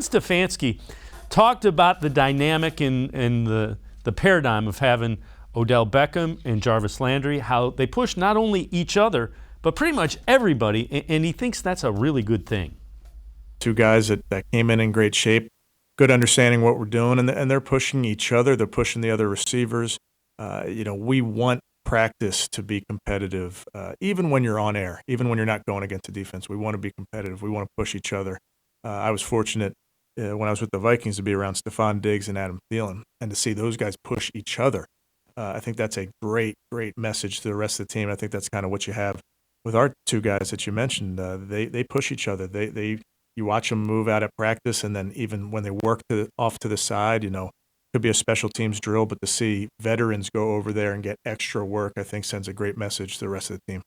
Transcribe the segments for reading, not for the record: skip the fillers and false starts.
Kevin Stefanski talked about the dynamic and the paradigm of having Odell Beckham and Jarvis Landry, how they push not only each other, but pretty much everybody, and he thinks that's a really good thing. Two guys that came in great shape, good understanding what we're doing, and they're pushing each other. They're pushing the other receivers. We want practice to be competitive, even when you're on air, even when you're not going against the defense. We want to be competitive. We want to push each other. I was fortunate when I was with the Vikings to be around Stephon Diggs and Adam Thielen, and to see those guys push each other. I think that's a great, great message to the rest of the team. I think that's kind of what you have with our two guys that you mentioned. They push each other. You watch them move out at practice, and then even when they work off to the side, could be a special teams drill, but to see veterans go over there and get extra work, I think sends a great message to the rest of the team.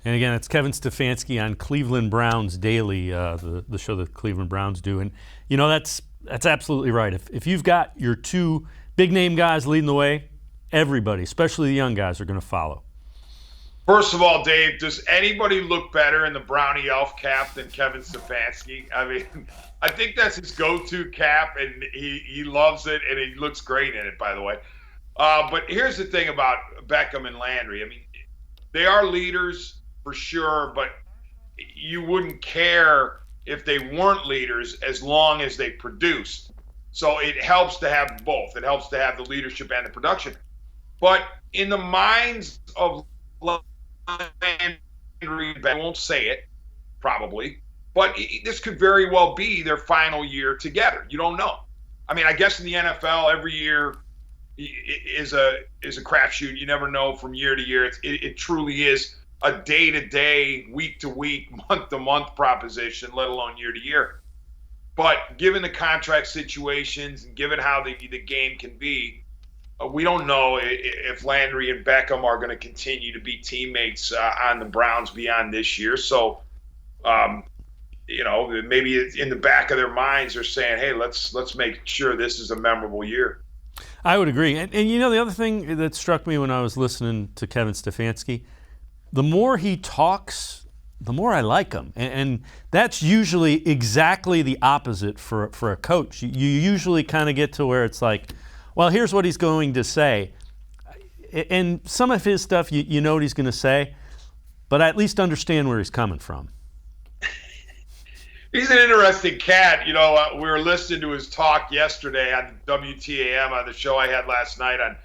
And again, it's Kevin Stefanski on Cleveland Browns Daily, the show that Cleveland Browns do. And, that's absolutely right. If you've got your two big-name guys leading the way, everybody, especially the young guys, are going to follow. First of all, Dave, does anybody look better in the Brownie Elf cap than Kevin Stefanski? I mean, I think that's his go-to cap, and he loves it, and he looks great in it, by the way. But here's the thing about Beckham and Landry. I mean, they are leaders for sure, but you wouldn't care if they weren't leaders as long as they produced. So it helps to have both. It helps to have the leadership and the production. But in the minds of Landry, I won't say it, probably, but this could very well be their final year together. You don't know. I mean, I guess in the NFL, every year is a crapshoot. You never know from year to year. It truly is a day-to-day, week-to-week, month-to-month proposition, let alone year-to-year. But given the contract situations and given how the game can be, we don't know if Landry and Beckham are going to continue to be teammates on the Browns beyond this year. So, maybe in the back of their minds they're saying, hey, let's make sure this is a memorable year. I would agree. And the other thing that struck me when I was listening to Kevin Stefanski, the more he talks, the more I like him. And that's usually exactly the opposite for a coach. You usually kind of get to where it's like, well, here's what he's going to say. And some of his stuff, you know what he's going to say, but I at least understand where he's coming from. He's an interesting cat. We were listening to his talk yesterday on WTAM on the show I had last night on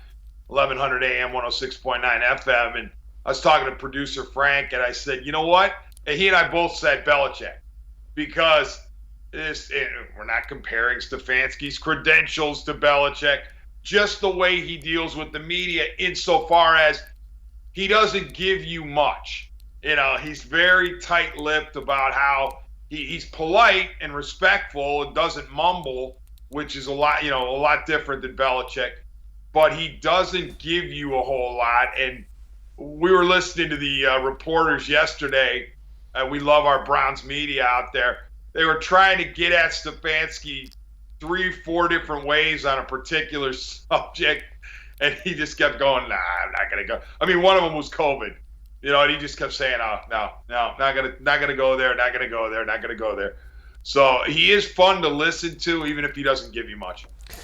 1100 AM, 106.9 FM. And I was talking to producer Frank, and I said, you know what? And he and I both said Belichick, because we're not comparing Stefanski's credentials to Belichick, just the way he deals with the media insofar as he doesn't give you much. He's very tight-lipped about how he's polite and respectful and doesn't mumble, which is a lot different than Belichick, but he doesn't give you a whole lot. And we were listening to the reporters yesterday, and we love our Browns media out there. They were trying to get at Stefanski 3-4 different ways on a particular subject, and he just kept going, nah, I'm not going to go. I mean, one of them was COVID, and he just kept saying, oh, no, not gonna go there, not going to go there, not going to go there. So he is fun to listen to, even if he doesn't give you much.